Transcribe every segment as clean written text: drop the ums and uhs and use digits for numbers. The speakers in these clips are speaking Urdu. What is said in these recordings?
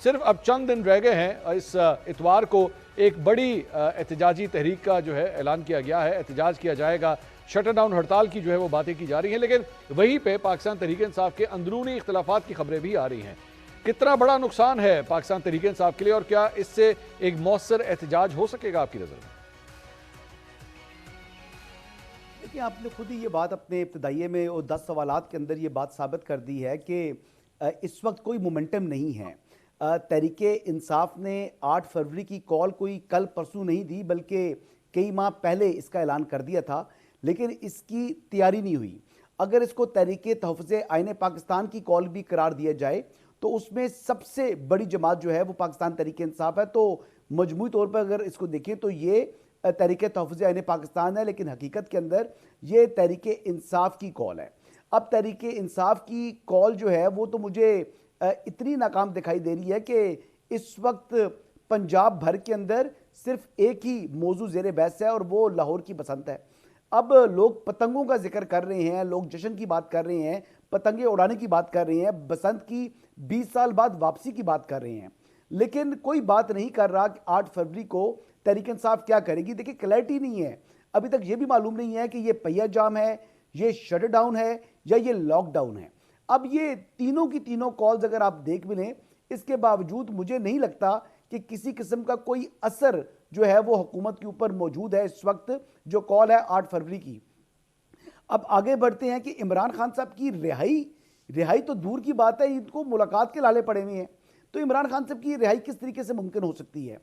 صرف اب چند دن رہ گئے ہیں، اس اتوار کو ایک بڑی احتجاجی تحریک کا جو ہے اعلان کیا گیا ہے، احتجاج کیا جائے گا، شٹر ڈاؤن ہڑتال کی جو ہے وہ باتیں کی جا رہی ہیں، لیکن وہیں پہ پاکستان تحریک انصاف کے اندرونی اختلافات کی خبریں بھی آ رہی ہیں۔ کتنا بڑا نقصان ہے پاکستان تحریک انصاف کے لیے، اور کیا اس سے ایک مؤثر احتجاج ہو سکے گا آپ کی نظر میں؟ دیکھیں، آپ نے خود ہی یہ بات اپنے ابتدائیے میں اور 10 سوالات کے اندر یہ بات ثابت کر دی ہے کہ اس وقت کوئی مومنٹم نہیں ہے۔ تحریک انصاف نے 8 فروری کی کال کوئی کل پرسوں نہیں دی، بلکہ کئی ماہ پہلے اس کا اعلان کر دیا تھا، لیکن اس کی تیاری نہیں ہوئی۔ اگر اس کو تحریک تحفظ آئین پاکستان کی کال بھی قرار دیا جائے تو اس میں سب سے بڑی جماعت جو ہے وہ پاکستان تحریک انصاف ہے، تو مجموعی طور پر اگر اس کو دیکھیں تو یہ تحریک تحفظ آئین پاکستان ہے، لیکن حقیقت کے اندر یہ تحریک انصاف کی کال ہے۔ اب تحریک انصاف کی کال جو ہے وہ تو مجھے اتنی ناکام دکھائی دے رہی ہے کہ اس وقت پنجاب بھر کے اندر صرف ایک ہی موضوع زیر بحث ہے، اور وہ لاہور کی بسنت ہے۔ اب لوگ پتنگوں کا ذکر کر رہے ہیں، لوگ جشن کی بات کر رہے ہیں، پتنگیں اڑانے کی بات کر رہے ہیں، بسنت کی 20 سال بعد واپسی کی بات کر رہے ہیں، لیکن کوئی بات نہیں کر رہا کہ 8 فروری کو تحریک انصاف کیا کرے گی۔ دیکھیں، کلیئرٹی نہیں ہے، ابھی تک یہ بھی معلوم نہیں ہے کہ یہ پہیہ جام ہے، یہ شٹر ڈاؤن ہے، یا یہ لاک ڈاؤن ہے۔ اب یہ تینوں کی تینوں کالز اگر آپ دیکھ بھی لیں، اس کے باوجود مجھے نہیں لگتا کہ کسی قسم کا کوئی اثر جو ہے وہ حکومت کے اوپر موجود ہے اس وقت، جو کال ہے 8 فروری کی۔ اب آگے بڑھتے ہیں کہ عمران خان صاحب کی رہائی تو دور کی بات ہے، ان کو ملاقات کے لالے پڑے ہوئے ہیں، تو عمران خان صاحب کی رہائی کس طریقے سے ممکن ہو سکتی ہے؟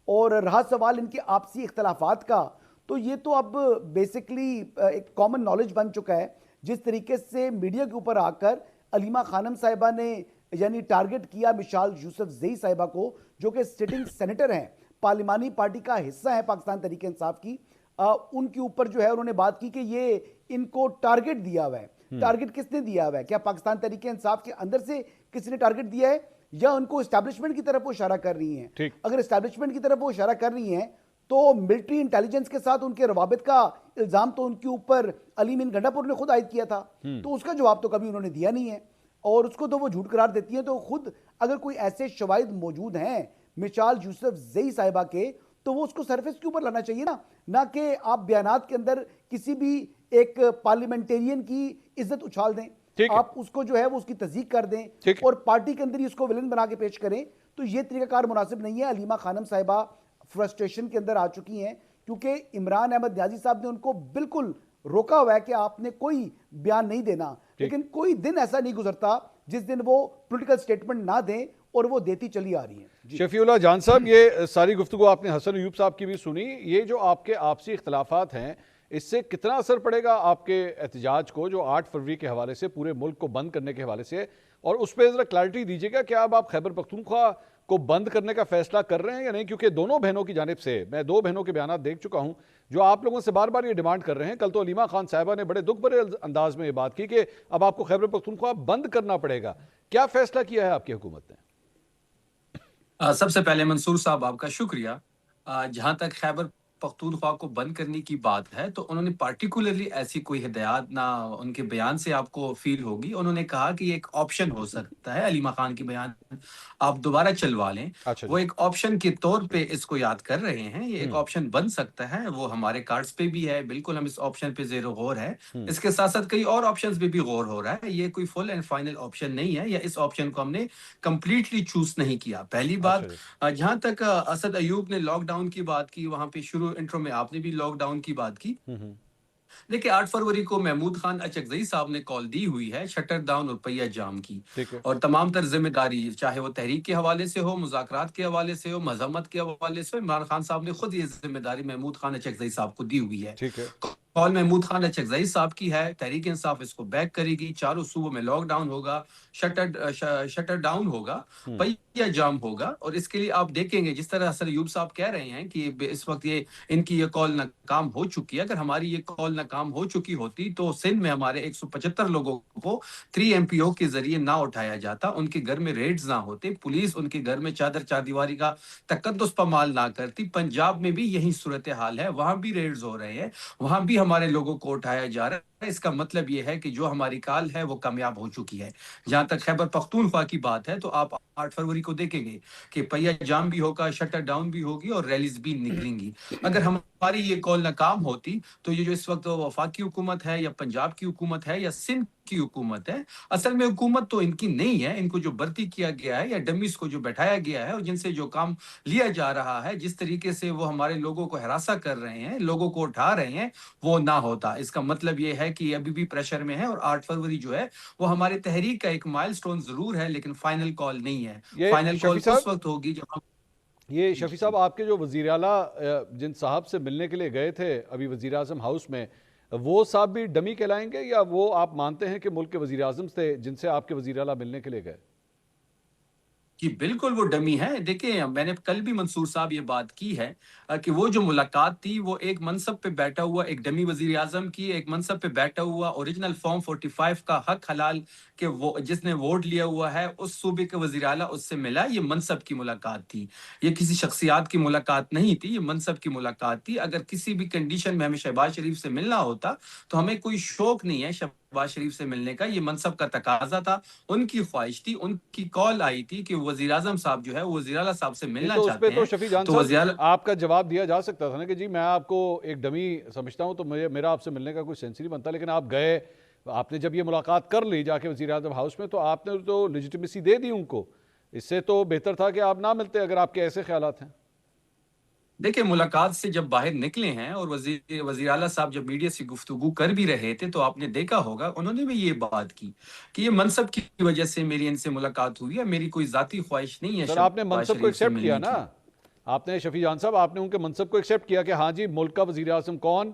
اور رہا سوال ان کے آپسی اختلافات کا، تو یہ تو اب بیسکلی ایک کامن نالج بن چکا ہے۔ جس طریقے سے میڈیا کے اوپر آ کر علیمہ خانم صاحبہ نے یعنی ٹارگٹ کیا مشال یوسف زئی صاحبہ کو، جو کہ سٹنگ سینیٹر ہیں، پارلیمانی پارٹی کا حصہ ہے پاکستان تحریک انصاف کی، ان کے اوپر جو ہے انہوں نے بات کی کہ یہ ان کو ٹارگٹ دیا ہوا ہے۔ ٹارگٹ کس نے دیا ہوا ہے؟ کیا پاکستان تحریک انصاف کے اندر سے کسی نے ٹارگٹ دیا ہے، یا ان کو اسٹیبلشمنٹ کی طرف وہ اشارہ کر رہی ہیں؟ اگر اسٹیبلشمنٹ کی طرف وہ اشارہ کر رہی ہیں تو ملٹری انٹیلیجنس کے ساتھ ان کے روابط کا الزام تو ان کے اوپر علی مین گنڈا پور نے خود عائد کیا تھا، تو اس کا جواب تو کبھی انہوں نے دیا نہیں ہے، اور اس کو تو وہ جھوٹ قرار دیتی ہیں۔ تو خود اگر کوئی ایسے شواہد موجود ہیں مشال یوسف زئی صاحبہ کے، تو وہ اس کو سرفیس کے اوپر لانا چاہیے نا، نہ کہ آپ بیانات کے اندر کسی بھی ایک پارلیمنٹیرین کی عزت اچھال دیں، آپ اس کو جو ہے وہ اس کی تصدیق کر دیں اور پارٹی کے اندر ہی اس کو ولن بنا کے پیش کریں، تو یہ طریقہ کار مناسب نہیں ہے۔ علیمہ خانم صاحبہ فرسٹریشن کے اندر آ چکی ہیں، کیونکہ عمران احمد نیازی صاحب نے ان کو بالکل روکا ہوا ہے کہ آپ نے کوئی بیان نہیں دینا، لیکن کوئی دن ایسا نہیں گزرتا جس دن وہ پولیٹیکل سٹیٹمنٹ نہ دیں، اور وہ دیتی چلی آ رہی ہیں۔ شفیع اللہ جان صاحب، یہ ساری گفتگو آپ نے حسن ایوب صاحب کی بھی سنی، یہ جو آپ کے آپسی اختلافات ہیں اس سے کتنا اثر پڑے گا آپ کے احتجاج کو، جو 8 فروری کے حوالے سے پورے ملک کو بند کرنے کے حوالے سے، اور اس پہ ذرا کلیئرٹی دیجیے گا، کیا اب آپ خیبر پختونخوا کو بند کرنے کا فیصلہ کر رہے ہیں یا نہیں؟ کیونکہ دونوں بہنوں کی جانب سے میں 2 بہنوں کے بیانات دیکھ چکا ہوں جو آپ لوگوں سے بار بار یہ ڈیمانڈ کر رہے ہیں۔ کل تو علیمہ خان صاحبہ نے بڑے دکھ بھرے انداز میں یہ بات کی کہ اب آپ کو خیبر پختونخوا بند کرنا پڑے گا۔ کیا فیصلہ کیا ہے آپ کی حکومت نے؟ سب سے پہلے منصور صاحب آپ کا شکریہ۔ جہاں تک خیبر پختونخوا کو بند کرنے کی بات ہے، تو انہوں نے پارٹیکولرلی ایسی کوئی ہدایات نہ ان کے بیان سے آپ کو فیل ہوگی۔ انہوں نے کہا کہ یہ ایک آپشن ہو سکتا ہے، علیمہ خان کی بیان آپ دوبارہ چلوا لیں، وہ ایک آپشن کے طور پہ اس کو یاد کر رہے ہیں، یہ ایک آپشن بن سکتا ہے، وہ ہمارے کارڈز پہ بھی ہے، بالکل ہم اس آپشن پہ زیر غور ہے۔ اس کے ساتھ ساتھ کئی اور آپشنز پہ بھی غور ہو رہا ہے، یہ کوئی فل اینڈ فائنل آپشن نہیں ہے، یا اس آپشن کو ہم نے کمپلیٹلی چوز نہیں کیا۔ پہلی بات، جہاں تک اسد ایوب نے لاک ڈاؤن کی بات کی، وہاں پہ شروع انٹرو میں آپ نے بھی لاک ڈاؤن کی بات کی۔ دیکھیں، 8 فروری کو محمود خان اچکزئی صاحب نے کال دی ہوئی ہے شٹر ڈاؤن اور پہیہ جام کی، اور تمام تر ذمہ داری چاہے وہ تحریک کے حوالے سے ہو، مذاکرات کے حوالے سے ہو، مذمت کے حوالے سے ہو، عمران خان صاحب نے خود یہ ذمہ داری محمود خان اچکزئی صاحب کو دی ہوئی ہے۔ کال محمود خان اچکزئی صاحب کی ہے، تحریک انصاف اس کو بیک کرے گی، چاروں صوبوں میں لاک ڈاؤن ہوگا، شٹر ڈاؤن ہوگا، پہیہ جام ہوگا، اور اس کے لیے آپ دیکھیں گے جس طرح حسن ایوب صاحب کہہ رہے ہیں کہ اس وقت یہ ان کی یہ کال ناکام ہو چکی ہے۔ اگر ہماری یہ کال ناکام ہو چکی ہوتی تو سندھ میں ہمارے 175 لوگوں کو 3 MPO کے ذریعے نہ اٹھایا جاتا، ان کے گھر میں ریڈز نہ ہوتے، پولیس ان کے گھر میں چادر چاردیواری کا تقدس پامال نہ کرتی۔ پنجاب میں بھی یہی صورتحال ہے، وہاں بھی ریڈز ہو رہے ہیں، وہاں بھی ہمارے لوگوں کو اٹھایا جا رہا ہے، اس کا مطلب یہ ہے کہ جو ہماری کال ہے وہ کامیاب ہو چکی ہے۔ جہاں تک خیبر پختونخوا کی بات ہے تو آپ 8 فروری کو دیکھیں گے کہ پہیا جام بھی ہوگا، شٹر ڈاؤن بھی ہوگی اور ریلیز بھی نکلیں گی۔ اگر ہماری یہ کال ناکام ہوتی تو یہ جو اس وقت وفاقی حکومت ہے یا پنجاب کی حکومت ہے یا سندھ کی حکومت ہے، اصل میں حکومت تو ان کی نہیں ہے، ان کو جو بھرتی کیا گیا ہے یا ڈمیز کو جو بیٹھایا گیا ہے اور جن سے جو کام لیا جا رہا ہے، جس طریقے سے وہ ہمارے لوگوں کو ہراساں کر رہے ہیں، لوگوں کو اٹھا رہے ہیں، وہ نہ ہوتا۔ اس کا مطلب یہ ہے کہ یہ ابھی بھی پریشر میں ہے اور 8 فروری جو ہے وہ ہماری تحریک کا ایک مائل سٹون ضرور ہے، لیکن فائنل کال نہیں ہے۔ یہ فائنل کال شفیع صاحب، اس وقت ہوگی جب ہم یہ جی شفیع صاحب آپ کے جو وزیر اعلیٰ جن صاحب سے ملنے کے لیے گئے تھے ابھی وزیر اعظم ہاؤس میں، وہ صاحب بھی ڈمی کہلائیں گے یا وہ آپ مانتے ہیں کہ ملک کے وزیر اعظم تھے جن سے آپ کے وزیر اعلیٰ ملنے کے لیے گئے؟ جی بالکل وہ ڈمی ہے۔ دیکھیں میں نے کل بھی منصور صاحب یہ بات کی ہے کہ وہ جو ملاقات تھی وہ ایک منصب پہ بیٹھا ہوا ایک ڈمی وزیر اعظم کی، ایک منصب پہ بیٹھا ہوا اوریجنل فارم 45 کا حق حلال کہ وہ جس نے ووٹ لیا ہوا ہے اس صوبے کے وزیر اعلیٰ اس سے ملا، یہ منصب کی ملاقات تھی، یہ کسی شخصیات کی ملاقات نہیں تھی، یہ منصب کی ملاقات تھی۔ اگر کسی بھی کنڈیشن میں ہمیں شہباز شریف سے ملنا ہوتا تو ہمیں کوئی شوق نہیں ہے شہباز شریف سے ملنے کا، یہ منصب کا تقاضا تھا، ان کی خواہش تھی، ان کی کال آئی تھی کہ وزیر اعظم صاحب جو ہے وہ وزیر اعلیٰ صاحب سے نہیں ملنا تو اس پہ چاہتے تو ہیں، شفیع جان تو صاحب وزیر اعلیٰ آپ کا جواب دیا جا سکتا تھا نا کہ جی میں آپ کو ایک ڈمی سمجھتا ہوں تو میرا آپ سے ملنے کا کوئی سینس نہیں بنتا، لیکن آپ گئے، آپ نے جب یہ ملاقات کر لی جا کے وزیر اعظم ہاؤس میں تو آپ نے تو لیجیٹمیسی دے دی ان کو، اس سے تو بہتر تھا کہ آپ نہ ملتے اگر آپ کے ایسے خیالات ہیں۔ دیکھیں ملاقات سے جب باہر نکلے ہیں اور وزیر اعلیٰ صاحب جب میڈیا سے گفتگو کر بھی رہے تھے تو آپ نے دیکھا ہوگا انہوں نے بھی یہ بات کی کہ یہ منصب کی وجہ سے میری ان سے ملاقات ہوئی ہے، میری کوئی ذاتی خواہش نہیں ہے سر آپ نے شہباز منصب کو شریف سے ایکسیپٹ کیا ملنے نا، کی۔ آپ نے شفیع جان صاحب آپ نے ان کے منصب کو ایکسیپٹ کیا کہ ہاں جی ملک کا وزیر اعظم کون؟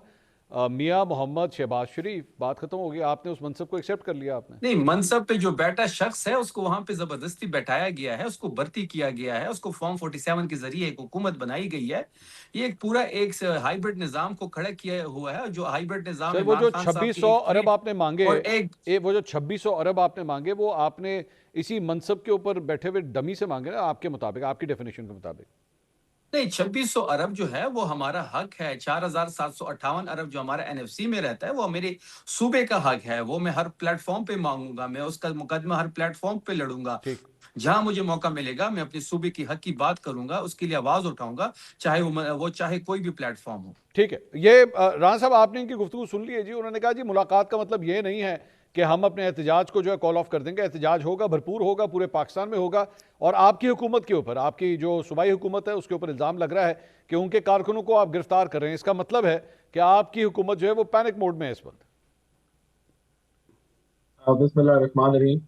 میاں محمد شہباز شریف، بات ختم ہو گئی، آپ نے اس منصب کو ایکسیپٹ کر لیا آپ نے۔ نہیں، منصب پہ جو بیٹھا شخص ہے اس کو وہاں پہ زبردستی بیٹھایا گیا ہے، اس کو بھرتی کیا گیا ہے، اس کو فارم 47 کے ذریعے ایک حکومت بنائی گئی ہے۔ یہ ایک پورا ایک ہائیبرڈ نظام کو کھڑا کیا ہوا ہے جو ہائیبرڈ نظام سر وہ عمران جو خان صاحب کی 2600 ایک ارب ٹویٹ آپ نے مانگے، اور ایک وہ جو 2600 ارب آپ نے مانگے وہ آپ نے اسی منصب کے اوپر بیٹھے ہوئے ڈمی سے مانگے نا، آپ کے مطابق، آپ کی ڈیفینیشن کے مطابق۔ نہیں 2600 ارب جو ہے وہ ہمارا حق ہے، 4758 ارب جو ہمارا این ایف سی میں رہتا ہے وہ میرے صوبے کا حق ہے، وہ میں ہر پلیٹ فارم پہ مانگوں گا، میں اس کا مقدمہ ہر پلیٹ فارم پہ لڑوں گا، ٹھیک، جہاں مجھے موقع ملے گا میں اپنے صوبے کی حق کی بات کروں گا، اس کے لیے آواز اٹھاؤں گا، چاہے کوئی بھی پلیٹ فارم ہو۔ ٹھیک ہے۔ یہ رانا صاحب آپ نے ان کی گفتگو سن لی ہے جی، انہوں نے کہا جی ملاقات کا مطلب یہ نہیں ہے کہ ہم اپنے احتجاج کو جو ہے کال آف کر دیں گے، احتجاج ہوگا، بھرپور ہوگا، پورے پاکستان میں ہوگا، اور آپ کی حکومت کے اوپر، آپ کی جو صوبائی حکومت ہے اس کے اوپر الزام لگ رہا ہے کہ ان کے کارکنوں کو آپ گرفتار کر رہے ہیں، اس کا مطلب ہے کہ آپ کی حکومت جو ہے وہ پینک موڈ میں ہے اس وقت۔ بسم اللہ الرحمن الرحیم۔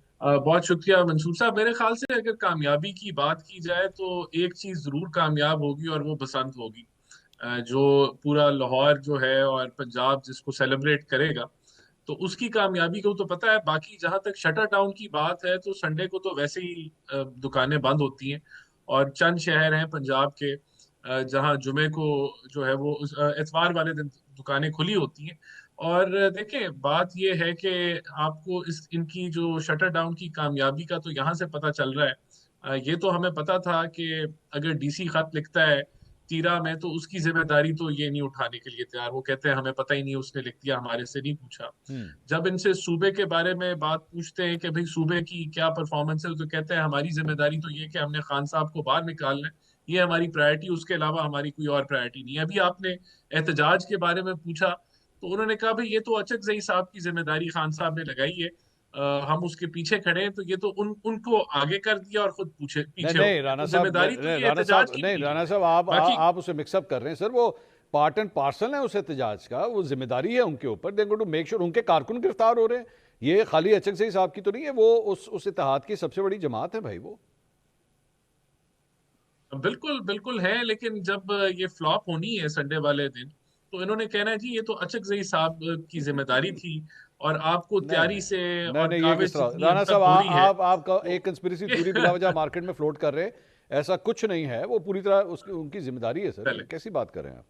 بہت شکریہ منصور صاحب۔ میرے خیال سے اگر کامیابی کی بات کی جائے تو ایک چیز ضرور کامیاب ہوگی اور وہ بسنت ہوگی، جو پورا لاہور جو ہے اور پنجاب جس کو سیلیبریٹ کرے گا تو اس کی کامیابی کو تو پتہ ہے۔ باقی جہاں تک شٹر ڈاؤن کی بات ہے تو سنڈے کو تو ویسے ہی دکانیں بند ہوتی ہیں، اور چند شہر ہیں پنجاب کے جہاں جمعے کو جو ہے وہ اتوار والے دن دکانیں کھلی ہوتی ہیں۔ اور دیکھیں بات یہ ہے کہ آپ کو ان کی جو شٹر ڈاؤن کی کامیابی کا تو یہاں سے پتہ چل رہا ہے۔ یہ تو ہمیں پتہ تھا کہ اگر ڈی سی خط لکھتا ہے تیرا میں تو اس کی ذمہ داری تو یہ نہیں اٹھانے کے لیے تیار، وہ کہتے ہیں ہمیں پتہ ہی نہیں، اس نے لکھ دیا، ہمارے سے نہیں پوچھا۔ جب ان سے صوبے کے بارے میں بات پوچھتے ہیں کہ بھئی صوبے کی کیا پرفارمنس ہے تو کہتے ہیں ہماری ذمہ داری تو یہ کہ ہم نے خان صاحب کو باہر نکالنا ہے، یہ ہماری پرائرٹی، اس کے علاوہ ہماری کوئی اور پرائرٹی نہیں ہے۔ ابھی آپ نے احتجاج کے بارے میں پوچھا تو انہوں نے کہا بھئی یہ تو اچک زئی صاحب کی ذمہ داری خان صاحب نے لگائی ہے، ہم اس کے پیچھے کھڑے ہیں، تو یہ تو ان کو آگے کر دیا اور خود پیچھے نہیں ہو نہیں گئے، رانا تو صاحب، ذمہ داری تو یہ احتجاج کی نہیں نہیں رانا ہے۔ صاحب باقی آپ اسے مکس اپ کر رہے ہیں سر، وہ پارٹ اینڈ پارسل ہے اس احتجاج کا، وہ ذمہ داری ہے ان کے اوپر، دے گو ٹو میک شور ان کے کارکن گرفتار ہو رہے ہیں، یہ خالی اچک زئی صاحب کی تو نہیں ہے، وہ اس اتحاد کی سب سے بڑی جماعت ہے بھائی وہ۔ بالکل بالکل ہے، لیکن جب یہ فلاپ ہونی ہے سنڈے والے دن تو انہوں نے کہنا ہے جی یہ تو اچک زئی صاحب کی ذمہ داری تھی، اور آپ کو نہیں تیاری نہیں سے نہیں اور نہیں، یہ کس کاوش طرح جتنی اب رانا تک صاحب ہو رہی ہے آپ کا تو ایک کنسپیریسی تھیوری بلا وجہ مارکیٹ میں فلوٹ کر رہے ہیں، ایسا کچھ نہیں ہے، وہ پوری طرح ان کی ذمہ داری ہے سر، چلے کیسی بات کر رہے ہیں آپ؟